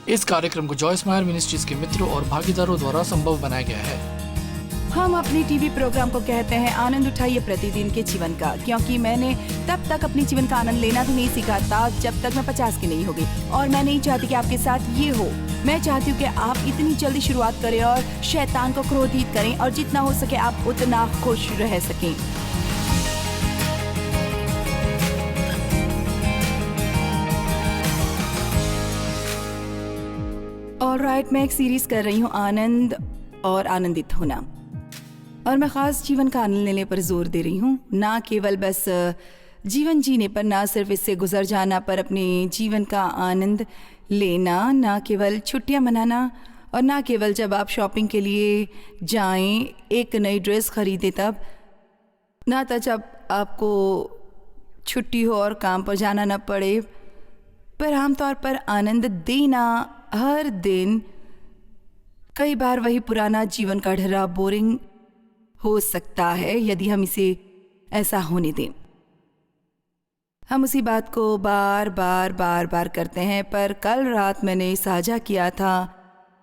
इस कार्यक्रम को जॉयस मायर मिनिस्ट्रीज के मित्रों और भागीदारों द्वारा संभव बनाया गया है। हम अपने टीवी प्रोग्राम को कहते हैं आनंद उठाइए प्रतिदिन के जीवन का, क्योंकि मैंने तब तक अपने जीवन का आनंद लेना भी नहीं सीखा था जब तक मैं 50 की नहीं हो गई। और मैं नहीं चाहती कि आपके साथ ये हो। मैं चाहती हूँ कि आप इतनी जल्दी शुरुआत करें और शैतान को क्रोधित करें और जितना हो सके आप उतना खुश रह सकें। ऑलराइट, मैं एक सीरीज कर रही हूँ आनंद और आनंदित होना, और मैं खास जीवन का आनंद लेने पर जोर दे रही हूँ, ना केवल बस जीवन जीने पर, ना सिर्फ इससे गुजर जाना पर, अपने जीवन का आनंद लेना, ना केवल छुट्टियाँ मनाना, और ना केवल जब आप शॉपिंग के लिए जाएं, एक नई ड्रेस खरीदें तब, ना तो जब आपको छुट्टी हो और काम पर जाना ना पड़े, पर आमतौर पर आनंद देना हर दिन। कई बार वही पुराना जीवन का ढर्रा बोरिंग हो सकता है यदि हम इसे ऐसा होने दें। हम उसी बात को बार बार करते हैं, पर कल रात मैंने साझा किया था,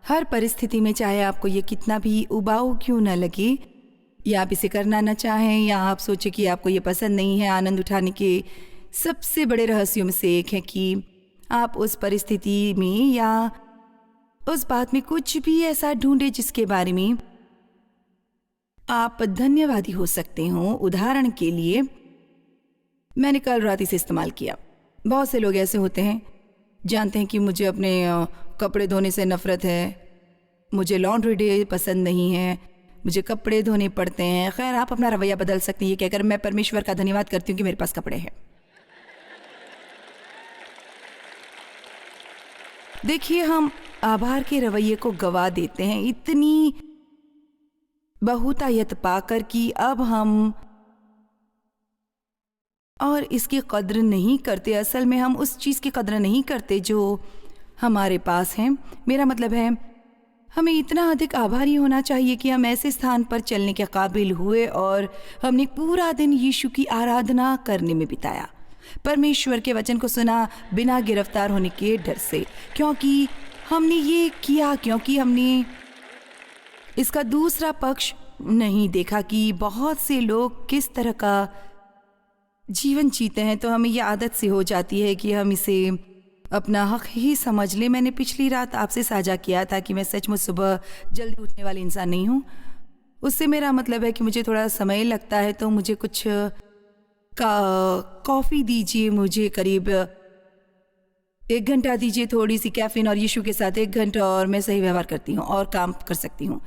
हर परिस्थिति में चाहे आपको ये कितना भी उबाऊ क्यों न लगे, या आप इसे करना न चाहें, या आप सोचें कि आपको ये पसंद नहीं है, आनंद उठाने के सबसे बड़े रहस्यों में से एक है कि आप उस परिस्थिति में या उस बात में कुछ भी ऐसा ढूंढे जिसके बारे में आप धन्यवादी हो सकते हो। उदाहरण के लिए, मैंने कल रात इसे इस्तेमाल किया। बहुत से लोग ऐसे होते हैं, जानते हैं कि मुझे अपने कपड़े धोने से नफरत है, मुझे लॉन्ड्री डे पसंद नहीं है, मुझे कपड़े धोने पड़ते हैं। खैर, आप अपना रवैया बदल सकते हैं ये कहकर मैं परमेश्वर का धन्यवाद करती हूँ कि मेरे पास कपड़े हैं। देखिए, हम आभार के रवैये को गवा देते हैं इतनी बहुतायत पाकर कि अब हम और इसकी कद्र नहीं करते। असल में हम उस चीज़ की कद्र नहीं करते जो हमारे पास है। मेरा मतलब है, हमें इतना अधिक आभारी होना चाहिए कि हम ऐसे स्थान पर चलने के काबिल हुए और हमने पूरा दिन यीशु की आराधना करने में बिताया, परमेश्वर के वचन को सुना बिना गिरफ्तार होने के डर से, क्योंकि हमने ये किया, क्योंकि हमने इसका दूसरा पक्ष नहीं देखा कि बहुत से लोग किस तरह का जीवन जीते हैं। तो हमें ये आदत सी हो जाती है कि हम इसे अपना हक ही समझ लें। मैंने पिछली रात आपसे साझा किया था कि मैं सचमुच सुबह जल्दी उठने वाली इंसान नहीं हूँ। उससे मेरा मतलब है कि मुझे थोड़ा समय लगता है, तो मुझे कुछ कॉफ़ी दीजिए, मुझे करीब 1 घंटा दीजिए, थोड़ी सी कैफीन और यीशु के साथ 1 घंटा, और मैं सही व्यवहार करती हूँ और काम कर सकती हूँ।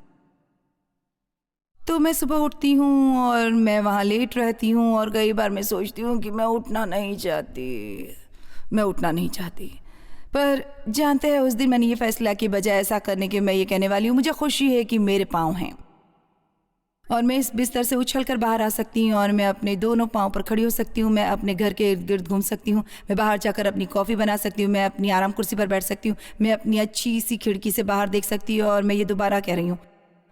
तो मैं सुबह उठती हूँ और मैं वहाँ लेट रहती हूँ, और कई बार मैं सोचती हूँ कि मैं उठना नहीं चाहती। पर जानते हैं, उस दिन मैंने ये फैसला कि बजाय ऐसा करने के मैं ये कहने वाली हूँ, मुझे खुशी है कि मेरे पाँव हैं और मैं इस बिस्तर से उछलकर बाहर आ सकती हूँ, और मैं अपने दोनों पाँव पर खड़ी हो सकती हूँ। मैं अपने घर के इर्द गिर्द घूम सकती हूँ, मैं बाहर जाकर अपनी कॉफ़ी बना सकती हूँ, मैं अपनी आराम कुर्सी पर बैठ सकती हूँ, मैं अपनी अच्छी सी खिड़की से बाहर देख सकती हूँ। और मैं ये दोबारा कह रही हूँ,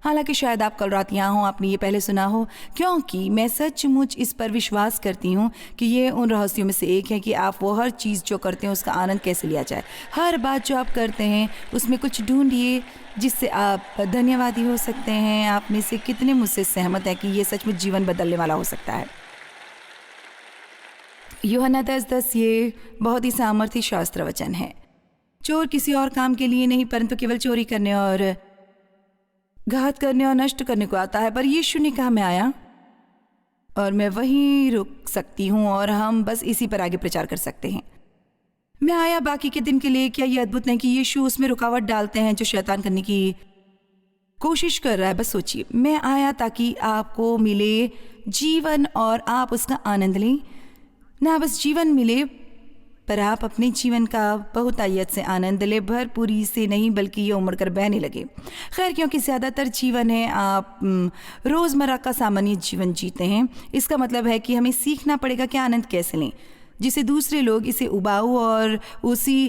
हालांकि शायद आप कल रात यहाँ हो, आपने ये पहले सुना हो, क्योंकि मैं सचमुच इस पर विश्वास करती हूँ कि ये उन रहस्यों में से एक है कि आप वो हर चीज़ जो करते हैं उसका आनंद कैसे लिया जाए। हर बात जो आप करते हैं उसमें कुछ ढूंढिए जिससे आप धन्यवादी हो सकते हैं। आप में से कितने मुझसे सहमत हैं कि ये सचमुच जीवन बदलने वाला हो सकता है। यूहन्ना 10:10 ये बहुत ही सामर्थी शास्त्र वचन है। चोर किसी और काम के लिए नहीं, परंतु केवल चोरी करने और घात करने और नष्ट करने को आता है। पर यीशु ने कहा, मैं आया, और मैं वहीं रुक सकती हूँ और हम बस इसी पर आगे प्रचार कर सकते हैं। मैं आया बाकी के दिन के लिए। क्या ये अद्भुत नहीं कि यीशु उसमें रुकावट डालते हैं जो शैतान करने की कोशिश कर रहा है। बस सोचिए, मैं आया ताकि आपको मिले जीवन और आप उसका आनंद लें। ना बस जीवन मिले, पर आप अपने जीवन का बहुतायत से आनंद ले, भरपूरी से नहीं, बल्कि ये उमड़ कर बहने लगे। खैर, क्योंकि ज़्यादातर जीवन है आप रोज़मर्रा का सामान्य जीवन जीते हैं, इसका मतलब है कि हमें सीखना पड़ेगा कि आनंद कैसे लें, जिसे दूसरे लोग इसे उबाऊ और उसी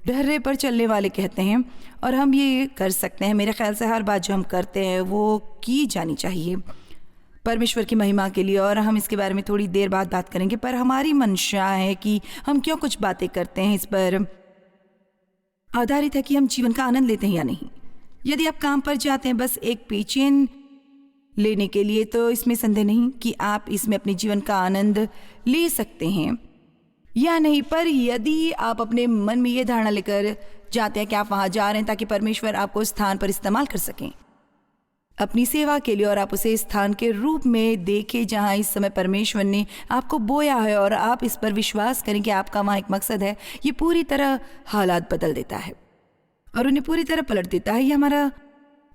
ढर्रे पर चलने वाले कहते हैं। और हम ये कर सकते हैं। मेरे ख्याल से हर बात जो हम करते हैं वो की जानी चाहिए परमेश्वर की महिमा के लिए, और हम इसके बारे में थोड़ी देर बाद बात करेंगे। पर हमारी मंशा है कि हम क्यों कुछ बातें करते हैं, इस पर आधारित है कि हम जीवन का आनंद लेते हैं या नहीं। यदि आप काम पर जाते हैं बस एक पेचेन लेने के लिए, तो इसमें संदेह नहीं कि आप इसमें अपने जीवन का आनंद ले सकते हैं या नहीं। पर यदि आप अपने मन में ये धारणा लेकर जाते हैं कि आप वहाँ जा रहे हैं ताकि परमेश्वर आपको उस स्थान पर इस्तेमाल कर सकें अपनी सेवा के लिए, और आप उसे स्थान के रूप में देखें जहाँ इस समय परमेश्वर ने आपको बोया है, और आप इस पर विश्वास करें कि आपका वहाँ एक मकसद है, ये पूरी तरह हालात बदल देता है और उन्हें पूरी तरह पलट देता है। ये हमारा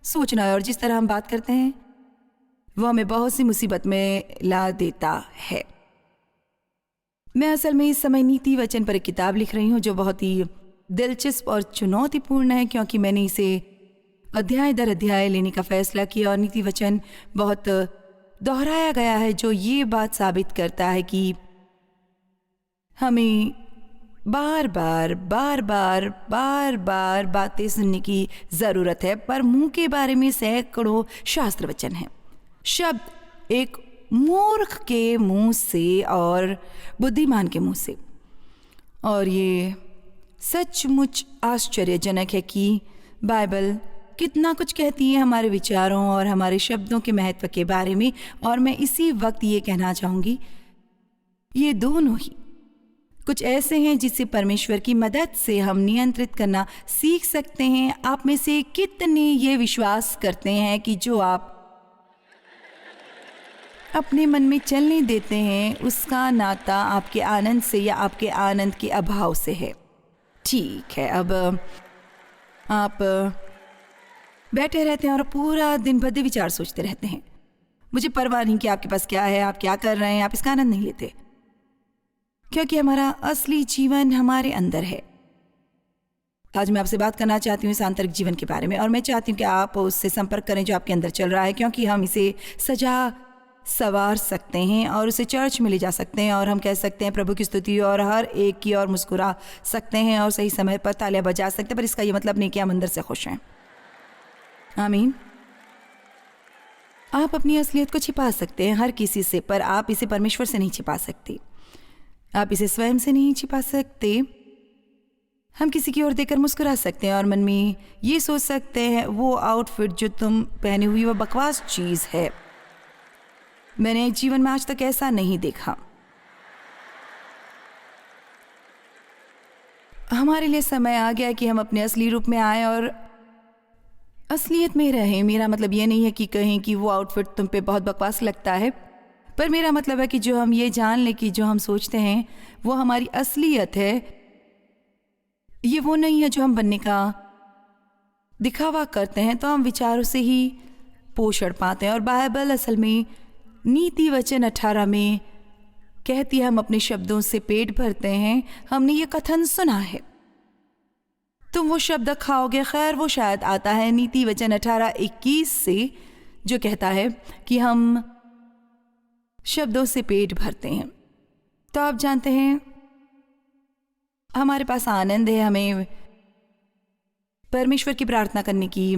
सोचना है और जिस तरह हम बात करते हैं वो हमें बहुत सी मुसीबत में ला देता है। मैं असल में इस समय नीति वचन पर एक किताब लिख रही हूँ जो बहुत ही दिलचस्प और चुनौतीपूर्ण है, क्योंकि मैंने इसे अध्याय दर अध्याय लेने का फैसला किया और नीति वचन बहुत दोहराया गया है जो ये बात साबित करता है कि हमें बार बार बातें सुनने की ज़रूरत है। पर मुंह के बारे में सैकड़ों शास्त्र वचन हैं। शब्द एक मूर्ख के मुंह से और बुद्धिमान के मुंह से, और ये सचमुच आश्चर्यजनक है कि बाइबल कितना कुछ कहती है हमारे विचारों और हमारे शब्दों के महत्व के बारे में। और मैं इसी वक्त ये कहना चाहूँगी, ये दोनों ही कुछ ऐसे हैं जिससे परमेश्वर की मदद से हम नियंत्रित करना सीख सकते हैं। आप में से कितने ये विश्वास करते हैं कि जो आप अपने मन में चलने देते हैं उसका नाता आपके आनंद से या आपके आनंद के अभाव से है? ठीक है, अब आप बैठे रहते हैं और पूरा दिन भद्दे विचार सोचते रहते हैं। मुझे परवाह नहीं कि आपके पास क्या है, आप क्या कर रहे हैं, आप इसका आनंद नहीं लेते, क्योंकि हमारा असली जीवन हमारे अंदर है। आज मैं आपसे बात करना चाहती हूँ इस आंतरिक जीवन के बारे में, और मैं चाहती हूँ कि आप उससे संपर्क करें जो आपके अंदर चल रहा है, क्योंकि हम इसे सजा सवार सकते हैं और उसे चर्च में ले जा सकते हैं और हम कह सकते हैं प्रभु की स्तुति और हर एक की और मुस्कुरा सकते हैं और सही समय पर तालियां बजा सकते हैं। पर इसका ये मतलब नहीं कि हम अंदर से खुश हैं। आमीन। आप अपनी असलियत को छिपा सकते हैं हर किसी से, पर आप इसे परमेश्वर से नहीं छिपा सकते। आप इसे स्वयं से नहीं छिपा सकते। हम किसी की ओर देखकर मुस्कुरा सकते हैं और मन में ये सोच सकते हैं वो आउटफिट जो तुम पहने हुई वो बकवास चीज़ है, मैंने जीवन में आज तक ऐसा नहीं देखा। हमारे लिए समय आ गया कि हम अपने असली रूप में आए और असलियत में रहें। मेरा मतलब ये नहीं है कि कहें कि वो आउटफिट तुम पे बहुत बकवास लगता है, पर मेरा मतलब है कि जो हम ये जान लें कि जो हम सोचते हैं वो हमारी असलियत है, ये वो नहीं है जो हम बनने का दिखावा करते हैं। तो हम विचारों से ही पोषण पाते हैं। और बाइबल असल में नीति वचन 18 में कहती है हम अपने शब्दों से पेट भरते हैं। हमने ये कथन सुना है, तुम वो शब्द खाओगे। खैर वो शायद आता है नीति वचन 18:21 से, जो कहता है कि हम शब्दों से पेट भरते हैं। तो आप जानते हैं हमारे पास आनंद है। हमें परमेश्वर की प्रार्थना करने की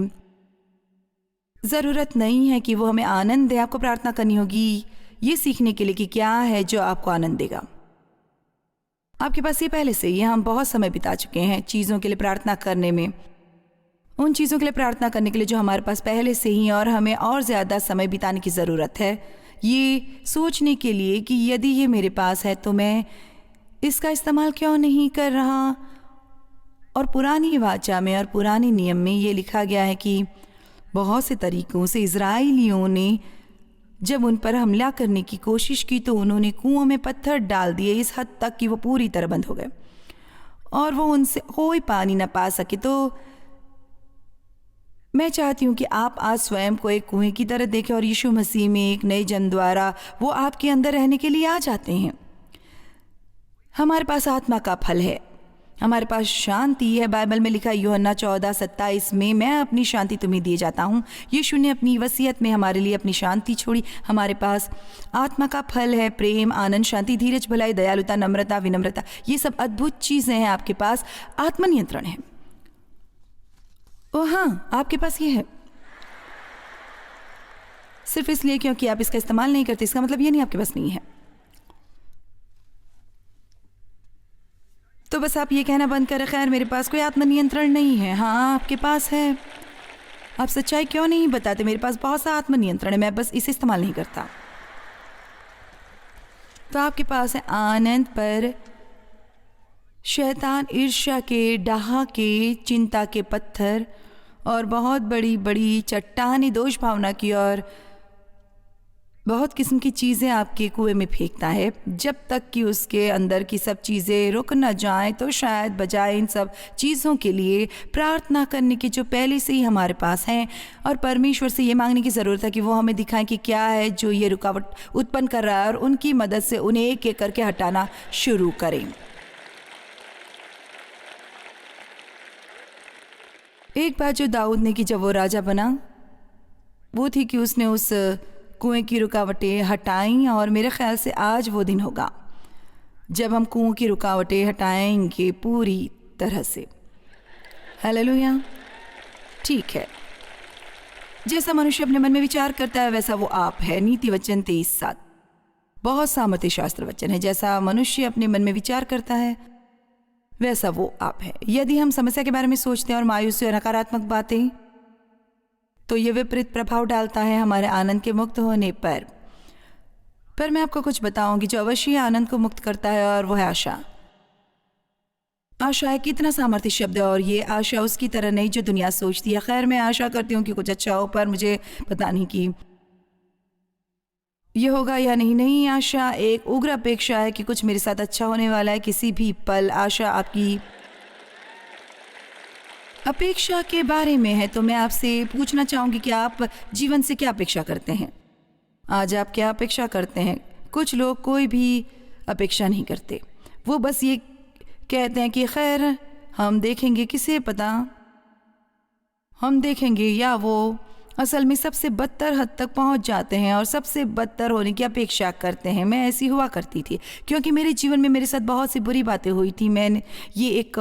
ज़रूरत नहीं है कि वो हमें आनंद दे। आपको प्रार्थना करनी होगी ये सीखने के लिए कि क्या है जो आपको आनंद देगा। आपके पास ये पहले से ही, हम बहुत समय बिता चुके हैं चीज़ों के लिए प्रार्थना करने में, उन चीज़ों के लिए प्रार्थना करने के लिए जो हमारे पास पहले से ही, और हमें और ज़्यादा समय बिताने की ज़रूरत है ये सोचने के लिए कि यदि ये मेरे पास है तो मैं इसका इस्तेमाल क्यों नहीं कर रहा। और पुरानी वाचा में और पुराने नियम में ये लिखा गया है कि बहुत से तरीक़ों से इज़राइलियों ने जब उन पर हमला करने की कोशिश की तो उन्होंने कुओं में पत्थर डाल दिए, इस हद तक कि वो पूरी तरह बंद हो गए और वो उनसे कोई पानी ना पा सके। तो मैं चाहती हूँ कि आप आज स्वयं को एक कुएं की तरह देखें और यीशु मसीह में एक नए जन्म द्वारा वो आपके अंदर रहने के लिए आ जाते हैं। हमारे पास आत्मा का फल है, हमारे पास शांति है। बाइबल में लिखा यूहन्ना 14:27 में, मैं अपनी शांति तुम्हें दिए जाता हूँ। यीशु ने अपनी वसीयत में हमारे लिए अपनी शांति छोड़ी। हमारे पास आत्मा का फल है, प्रेम, आनंद, शांति, धीरज, भलाई, दयालुता, नम्रता, विनम्रता। ये सब अद्भुत चीज़ें हैं। आपके पास आत्मनियंत्रण है। ओ हाँ, आपके पास ये है। सिर्फ इसलिए क्योंकि आप इसका इस्तेमाल नहीं करते इसका मतलब ये नहीं आपके पास नहीं है। तो बस आप ये कहना बंद करें, खैर मेरे पास कोई आत्मनियंत्रण नहीं है। हाँ, आपके पास है। आप सच्चाई क्यों नहीं बताते? मेरे पास बहुत सा आत्मनियंत्रण है, मैं बस इसे इस्तेमाल नहीं करता। तो आपके पास है आनंद, पर शैतान ईर्ष्या के, डाहा के, चिंता के पत्थर और बहुत बड़ी बड़ी चट्टानी दोष भावना की और बहुत किस्म की चीज़ें आपके कुएं में फेंकता है। जब तक कि उसके अंदर की सब चीज़ें रुक न जाएं, तो शायद बजाय इन सब चीज़ों के लिए प्रार्थना करने की जो पहले से ही हमारे पास हैं, और परमेश्वर से ये मांगने की ज़रूरत है कि वो हमें दिखाएं कि क्या है जो ये रुकावट उत्पन्न कर रहा है, और उनकी मदद से उन्हें एक एक करके हटाना शुरू करें। एक बात जो दाऊद ने की जब वो राजा बना, वो थी कि उसने उस कुएं की रुकावटें हटाई, और मेरे ख्याल से आज वो दिन होगा जब हम कुओं की रुकावटें हटाएंगे पूरी तरह से। हालेलुया। ठीक है, जैसा मनुष्य अपने मन में विचार करता है वैसा वो आप है। नीति वचन 23:7 बहुत सामर्थ्य शास्त्र वचन है। जैसा मनुष्य अपने मन में विचार करता है वैसा वो आप है। यदि हम समस्या के बारे में सोचते हैं और मायूसी और नकारात्मक बातें, तो ये विपरीत प्रभाव डालता है हमारे आनंद के मुक्त होने पर मैं आपको कुछ बताऊंगी जो अवश्य आनंद को मुक्त करता है, और वो है आशा। आशा एक कितना सामर्थ्य शब्द है, और ये आशा उसकी तरह नहीं जो दुनिया सोचती है। खैर, मैं आशा करती हूँ कि कुछ अच्छा हो, पर मुझे पता नहीं कि ये होगा या नहीं। आशा एक उग्र अपेक्षा है कि कुछ मेरे साथ अच्छा होने वाला है किसी भी पल। आशा आपकी अपेक्षा के बारे में है। तो मैं आपसे पूछना चाहूँगी कि आप जीवन से क्या अपेक्षा करते हैं? आज आप क्या अपेक्षा करते हैं? कुछ लोग कोई भी अपेक्षा नहीं करते, वो बस ये कहते हैं कि खैर हम देखेंगे, किसे पता, हम देखेंगे। या वो असल में सबसे बदतर हद तक पहुंच जाते हैं और सबसे बदतर होने की अपेक्षा करते हैं। मैं ऐसी हुआ करती थी, क्योंकि मेरे जीवन में मेरे साथ बहुत सी बुरी बातें हुई थी। मैंने ये एक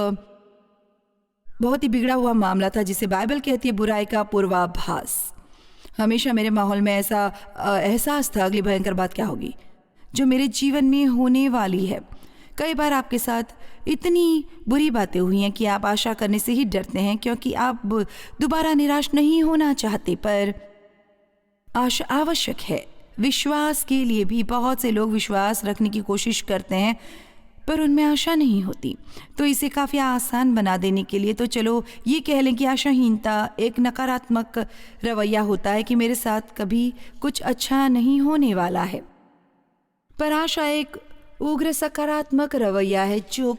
बहुत ही बिगड़ा हुआ मामला था जिसे बाइबल कहती है बुराई का पूर्वाभास। हमेशा मेरे माहौल में ऐसा एहसास था अगली भयंकर बात क्या होगी जो मेरे जीवन में होने वाली है। कई बार आपके साथ इतनी बुरी बातें हुई हैं कि आप आशा करने से ही डरते हैं, क्योंकि आप दोबारा निराश नहीं होना चाहते। पर आशा आवश्यक है विश्वास के लिए भी। बहुत से लोग विश्वास रखने की कोशिश करते हैं पर उनमें आशा नहीं होती। तो इसे काफ़ी आसान बना देने के लिए तो चलो ये कह लें कि आशाहीनता एक नकारात्मक रवैया होता है कि मेरे साथ कभी कुछ अच्छा नहीं होने वाला है। पर आशा एक उग्र सकारात्मक रवैया है जो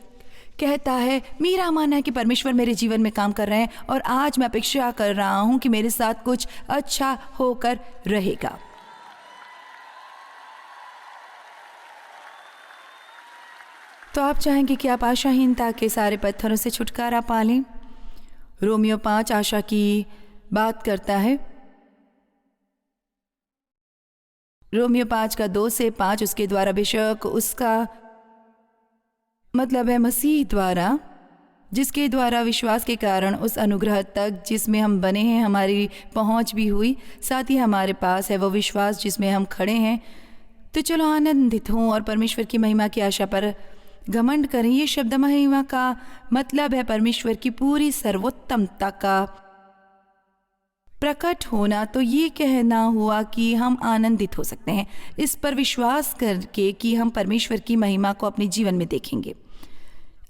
कहता है मेरा मानना है कि परमेश्वर मेरे जीवन में काम कर रहे हैं और आज मैं अपेक्षा कर रहा हूँ कि मेरे साथ कुछ अच्छा होकर रहेगा। तो आप चाहेंगे कि आप आशाहीनता के सारे पत्थरों से छुटकारा पा लें। रोमियो 5 आशा की बात करता है। रोमियो 5 का 2 से 5 उसके द्वारा बेशक, उसका मतलब है मसीह द्वारा, जिसके द्वारा विश्वास के कारण उस अनुग्रह तक जिसमें हम बने हैं हमारी पहुंच भी हुई। साथ ही हमारे पास है वो विश्वास जिसमें हम खड़े हैं। तो चलो आनंदित हों और परमेश्वर की महिमा की आशा पर घमंड करें। ये शब्द महिमा का मतलब है परमेश्वर की पूरी सर्वोत्तमता का प्रकट होना। तो ये कहना हुआ कि हम आनंदित हो सकते हैं इस पर विश्वास करके कि हम परमेश्वर की महिमा को अपने जीवन में देखेंगे।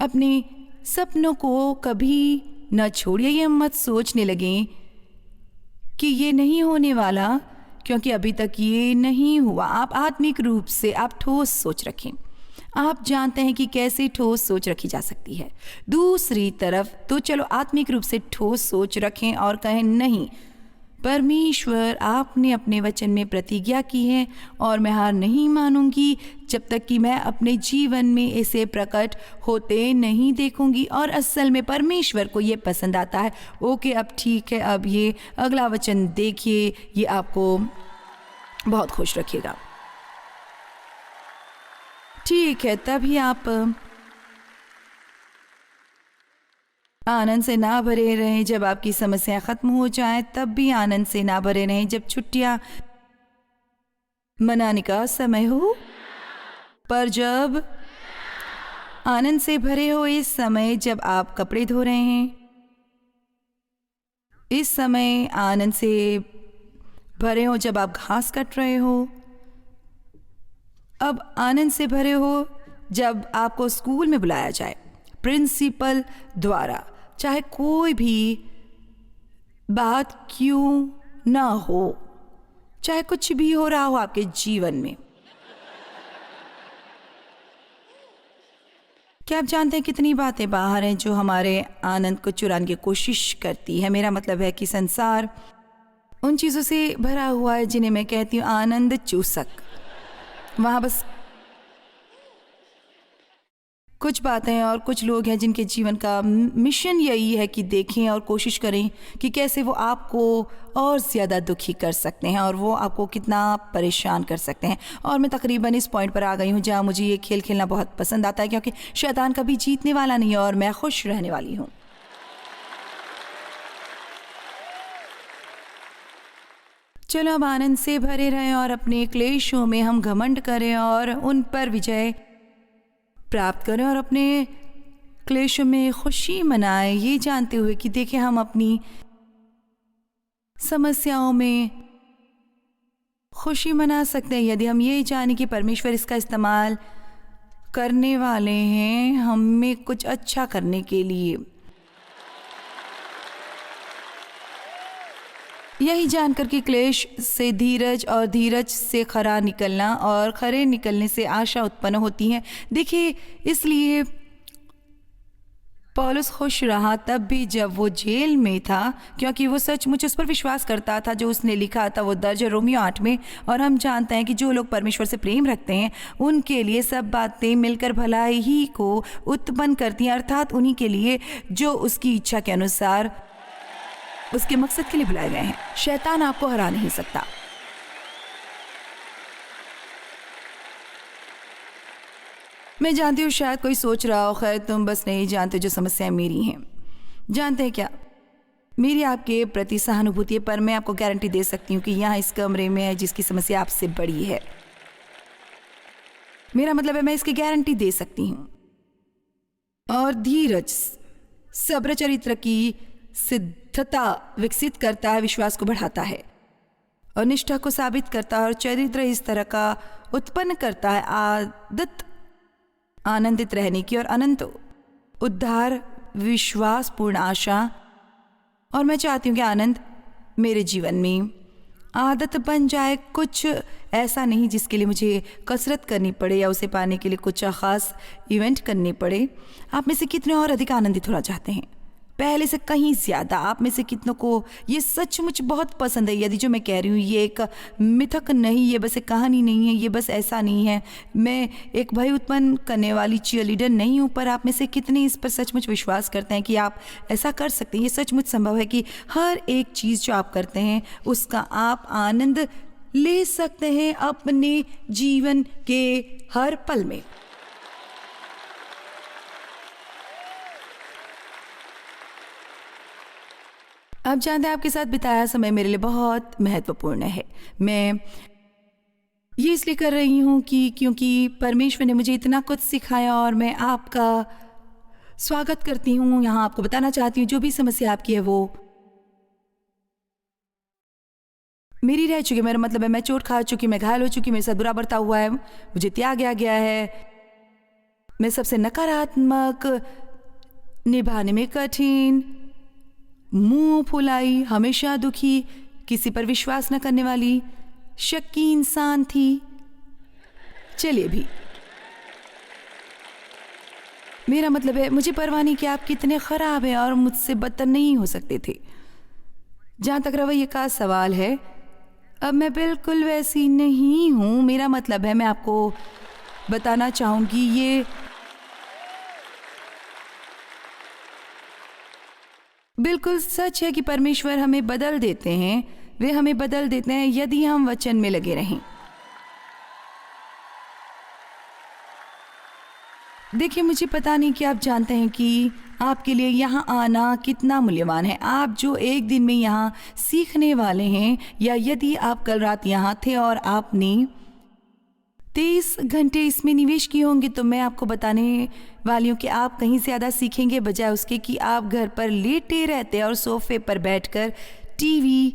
अपने सपनों को कभी न छोड़िए। ये मत सोचने लगें कि ये नहीं होने वाला, क्योंकि अभी तक ये नहीं हुआ। आप आत्मिक रूप से आप ठोस सोच रखें। आप जानते हैं कि कैसे ठोस सोच रखी जा सकती है। दूसरी तरफ तो चलो आत्मिक रूप से ठोस सोच रखें और कहें नहीं, परमेश्वर आपने अपने वचन में प्रतिज्ञा की है और मैं हार नहीं मानूंगी जब तक कि मैं अपने जीवन में इसे प्रकट होते नहीं देखूंगी। और असल में परमेश्वर को ये पसंद आता है। ओके, अब ठीक है, अब ये अगला वचन देखिए, ये आपको बहुत खुश रखेगा। ठीक है, तभी आप आनंद से ना भरे रहें जब आपकी समस्या खत्म हो जाए, तब भी आनंद से ना भरे रहें जब छुट्टियां मनाने का समय हो। पर जब आनंद से भरे हो इस समय जब आप कपड़े धो रहे हैं, इस समय आनंद से भरे हो जब आप घास कट रहे हो, अब आनंद से भरे हो जब आपको स्कूल में बुलाया जाए प्रिंसिपल द्वारा, चाहे कोई भी बात क्यों ना हो, चाहे कुछ भी हो रहा हो आपके जीवन में। क्या आप जानते हैं कितनी बातें बाहर हैं जो हमारे आनंद को चुराने की कोशिश करती है। मेरा मतलब है कि संसार उन चीज़ों से भरा हुआ है जिन्हें मैं कहती हूँ आनंद चूसक। वहाँ बस कुछ बातें और कुछ लोग हैं जिनके जीवन का मिशन यही है कि देखें और कोशिश करें कि कैसे वो आपको और ज़्यादा दुखी कर सकते हैं और वो आपको कितना परेशान कर सकते हैं। और मैं तकरीबन इस पॉइंट पर आ गई हूँ जहाँ मुझे ये खेल खेलना बहुत पसंद आता है, क्योंकि शैतान कभी जीतने वाला नहीं है और मैं खुश रहने वाली हूँ। चलो अब आनंद से भरे रहें और अपने क्लेशों में हम घमंड करें और उन पर विजय प्राप्त करें और अपने क्लेशों में खुशी मनाएं, ये जानते हुए कि देखें हम अपनी समस्याओं में खुशी मना सकते हैं यदि हम ये जानें कि परमेश्वर इसका इस्तेमाल करने वाले हैं हमें कुछ अच्छा करने के लिए। यही जानकर कि क्लेश से धीरज और धीरज से खरा निकलना और खरे निकलने से आशा उत्पन्न होती है। देखिए, इसलिए पौलुस खुश रहा तब भी जब वो जेल में था, क्योंकि वो सचमुच उस पर विश्वास करता था जो उसने लिखा था। वो दर्ज है रोमियो 8 में। और हम जानते हैं कि जो लोग परमेश्वर से प्रेम रखते हैं उनके लिए सब बातें मिलकर भलाई ही को उत्पन्न करती हैं, अर्थात उन्हीं के लिए जो उसकी इच्छा के अनुसार उसके मकसद के लिए बुलाए गए हैं। शैतान आपको हरा नहीं सकता। मैं जानती हूँ शायद कोई सोच रहा हो, खैर तुम बस नहीं जानते जो समस्याएं मेरी हैं। जानते हैं क्या, मेरी आपके प्रति सहानुभूति है, पर मैं आपको गारंटी दे सकती हूँ कि यहाँ इस कमरे में है जिसकी समस्या आपसे बड़ी है। मेरा मतलब है मैं इसकी गारंटी दे सकती हूँ। और धीरज सब्र चरित्र की सिद्धता विकसित करता है, विश्वास को बढ़ाता है और निष्ठा को साबित करता है। और चरित्र इस तरह का उत्पन्न करता है आदत आनंदित रहने की और अनंत उद्धार, विश्वास, पूर्ण आशा। और मैं चाहती हूँ कि आनंद मेरे जीवन में आदत बन जाए, कुछ ऐसा नहीं जिसके लिए मुझे कसरत करनी पड़े या उसे पाने के लिए कुछ खास इवेंट करने पड़े। आप में से कितने और अधिक आनंदित होना चाहते हैं? पहले से कहीं ज़्यादा। आप में से कितनों को ये सचमुच बहुत पसंद है? यदि जो मैं कह रही हूँ ये एक मिथक नहीं, ये बस एक कहानी नहीं है, ये बस ऐसा नहीं है, मैं एक भय उत्पन्न करने वाली चीयरलीडर नहीं हूँ, पर आप में से कितने इस पर सचमुच विश्वास करते हैं कि आप ऐसा कर सकते हैं? ये सचमुच संभव है कि हर एक चीज़ जो आप करते हैं उसका आप आनंद ले सकते हैं अपने जीवन के हर पल में। अब जानते हैं आपके साथ बिताया समय मेरे लिए बहुत महत्वपूर्ण है। मैं ये इसलिए कर रही हूँ कि क्योंकि परमेश्वर ने मुझे इतना कुछ सिखाया और मैं आपका स्वागत करती हूँ। यहाँ आपको बताना चाहती हूँ जो भी समस्या आपकी है वो मेरी रह चुकी है। मेरा मतलब है मैं चोट खा चुकी, मैं घायल हो चुकी, मेरे साथ बुरा बर्ताव हुआ है, मुझे त्यागा गया है, मैं सबसे नकारात्मक, निभाने में कठिन, मुंह फुलाई, हमेशा दुखी, किसी पर विश्वास न करने वाली, शक्की इंसान थी। चलिए भी, मेरा मतलब है मुझे परवाह नहीं कि आप कितने खराब हैं और मुझसे बदतर नहीं हो सकते थे। जहाँ तक रवैये का सवाल है, अब मैं बिल्कुल वैसी नहीं हूँ। मेरा मतलब है मैं आपको बताना चाहूँगी ये बिल्कुल सच है कि परमेश्वर हमें बदल देते हैं। वे हमें बदल देते हैं यदि हम वचन में लगे रहें। देखिए, मुझे पता नहीं कि आप जानते हैं कि आपके लिए यहाँ आना कितना मूल्यवान है। आप जो एक दिन में यहाँ सीखने वाले हैं, या यदि आप कल रात यहाँ थे और आपने 30 घंटे इसमें निवेश किए होंगे, तो मैं आपको बताने वाली हूँ कि आप कहीं ज़्यादा सीखेंगे बजाय उसके कि आप घर पर लेटे रहते और सोफे पर बैठकर टीवी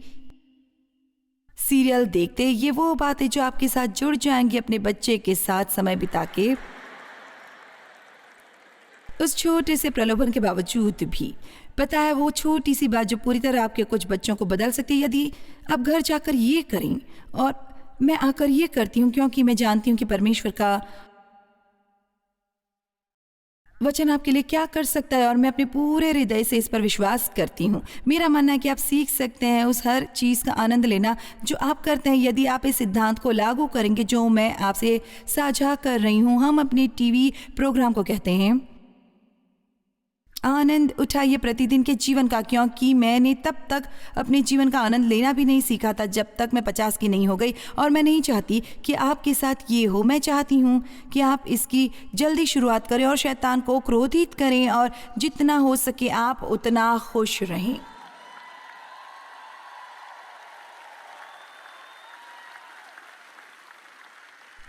सीरियल देखते। ये वो बातें जो आपके साथ जुड़ जाएंगी अपने बच्चे के साथ समय बिता के। उस छोटे से प्रलोभन के बावजूद भी पता है वो छोटी सी बात जो पूरी तरह आपके कुछ बच्चों को बदल सकती है यदि आप घर जाकर ये करें। और मैं आकर ये करती हूँ क्योंकि मैं जानती हूँ कि परमेश्वर का वचन आपके लिए क्या कर सकता है और मैं अपने पूरे हृदय से इस पर विश्वास करती हूँ। मेरा मानना है कि आप सीख सकते हैं उस हर चीज़ का आनंद लेना जो आप करते हैं यदि आप इस सिद्धांत को लागू करेंगे जो मैं आपसे साझा कर रही हूँ। हम अपने टीवी प्रोग्राम को कहते हैं आनंद उठाइए प्रतिदिन के जीवन का, क्योंकि मैंने तब तक अपने जीवन का आनंद लेना भी नहीं सीखा था जब तक मैं 50 की नहीं हो गई। और मैं नहीं चाहती कि आपके साथ ये हो। मैं चाहती हूँ कि आप इसकी जल्दी शुरुआत करें और शैतान को क्रोधित करें और जितना हो सके आप उतना खुश रहें।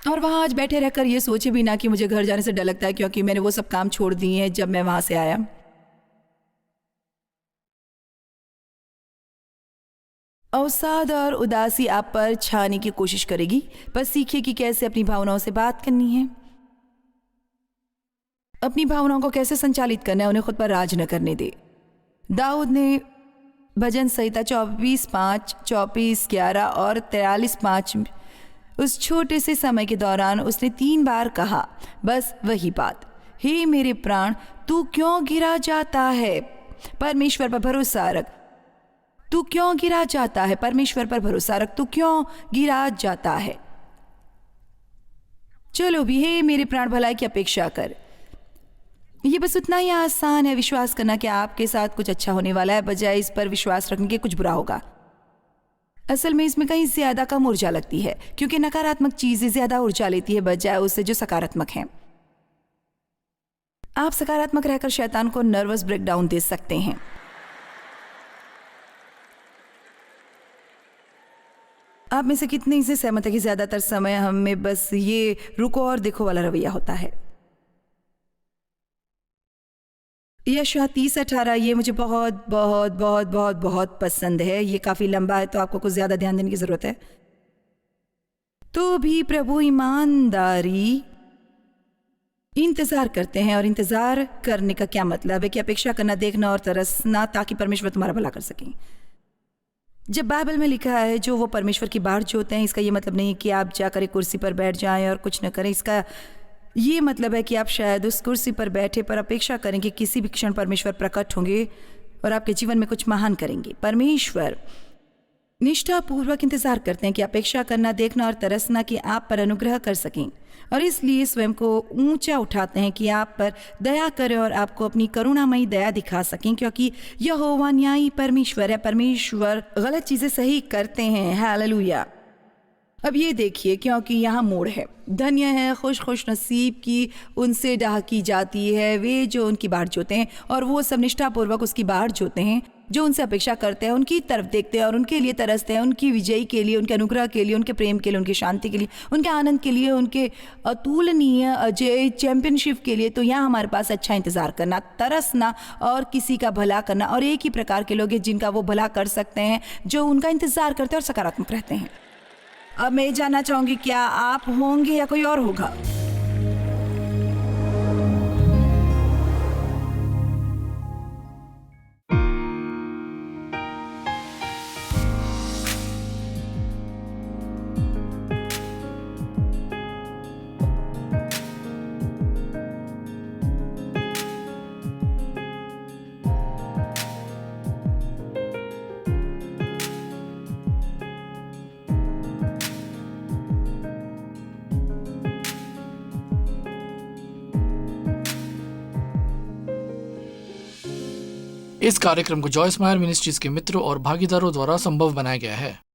और वहाँ आज बैठे रहकर ये सोचे भी ना कि मुझे घर जाने से डर लगता है क्योंकि मैंने वो सब काम छोड़ दिए हैं जब मैं वहाँ से आया। अवसाद और उदासी आप पर छाने की कोशिश करेगी, पर सीखिए कि कैसे अपनी भावनाओं से बात करनी है, अपनी भावनाओं को कैसे संचालित करना है, उन्हें खुद पर राज न करने दे। दाऊद ने भजन संहिता 24:5, 24:11 और 43:5 उस छोटे से समय के दौरान उसने 3 बार कहा बस वही बात, हे मेरे प्राण तू क्यों गिरा जाता है, परमेश्वर पर भरोसा रख। तू क्यों गिरा जाता है, परमेश्वर पर भरोसा रख। तू क्यों गिरा जाता है। चलो भी, हे मेरे प्राण भलाई की अपेक्षा कर। ये बस उतना ही आसान है विश्वास करना कि आपके साथ कुछ अच्छा होने वाला है बजाय इस पर विश्वास रखने के कुछ बुरा होगा। असल में इसमें कहीं ज्यादा कम ऊर्जा लगती है क्योंकि नकारात्मक चीजें ज्यादा ऊर्जा लेती है बजाय उससे जो सकारात्मक है। आप सकारात्मक रहकर शैतान को नर्वस ब्रेकडाउन दे सकते हैं। आप में से कितने से सहमत है कि ज्यादातर समय हमें बस ये रुको और देखो वाला रवैया होता है। यशया 30:18 ये मुझे बहुत बहुत बहुत बहुत बहुत पसंद है। ये काफी लंबा है तो आपको कुछ ज्यादा ध्यान देने की जरूरत है। तो भी प्रभु ईमानदारी इंतजार करते हैं। और इंतजार करने का क्या मतलब है कि अपेक्षा करना, देखना और तरसना ताकि परमेश्वर तुम्हारा भला कर सकें। जब बाइबल में लिखा है जो वो परमेश्वर की बाट जोते हैं, इसका ये मतलब नहीं कि आप जाकर एक कुर्सी पर बैठ जाएं और कुछ न करें। इसका ये मतलब है कि आप शायद उस कुर्सी पर बैठे पर अपेक्षा करें कि किसी भी क्षण परमेश्वर प्रकट होंगे और आपके जीवन में कुछ महान करेंगे। परमेश्वर निष्ठापूर्वक इंतजार करते हैं कि अपेक्षा करना, देखना और तरसना कि आप पर अनुग्रह कर सकें और इसलिए स्वयं को ऊंचा उठाते हैं कि आप पर दया करें और आपको अपनी करुणामयी दया दिखा सकें, क्योंकि यहोवा न्यायी परमेश्वर है। परमेश्वर गलत चीजें सही करते हैं। हालेलुया। अब ये देखिए, क्योंकि यहाँ मोड़ है। धन्य है खुश नसीब की उनसे डाह की जाती है वे जो उनकी बाट जोते हैं। और वो सब निष्ठापूर्वक उसकी बाट जोते हैं जो उनसे अपेक्षा करते हैं, उनकी तरफ देखते हैं और उनके लिए तरसते हैं, उनकी विजयी के लिए, उनके अनुग्रह के लिए, उनके प्रेम के लिए, उनकी शांति के लिए, उनके आनंद के लिए, उनके अतुलनीय अजय चैंपियनशिप के लिए। तो यहाँ हमारे पास अच्छा इंतजार करना, तरसना और किसी का भला करना। और एक ही प्रकार के लोग हैं जिनका वो भला कर सकते हैं, जो उनका इंतजार करते हैं और सकारात्मक रहते हैं। अब मैं जानना चाहूंगी क्या आप होंगे या कोई और होगा। इस कार्यक्रम को जॉयस मायर मिनिस्ट्रीज के मित्रों और भागीदारों द्वारा संभव बनाया गया है।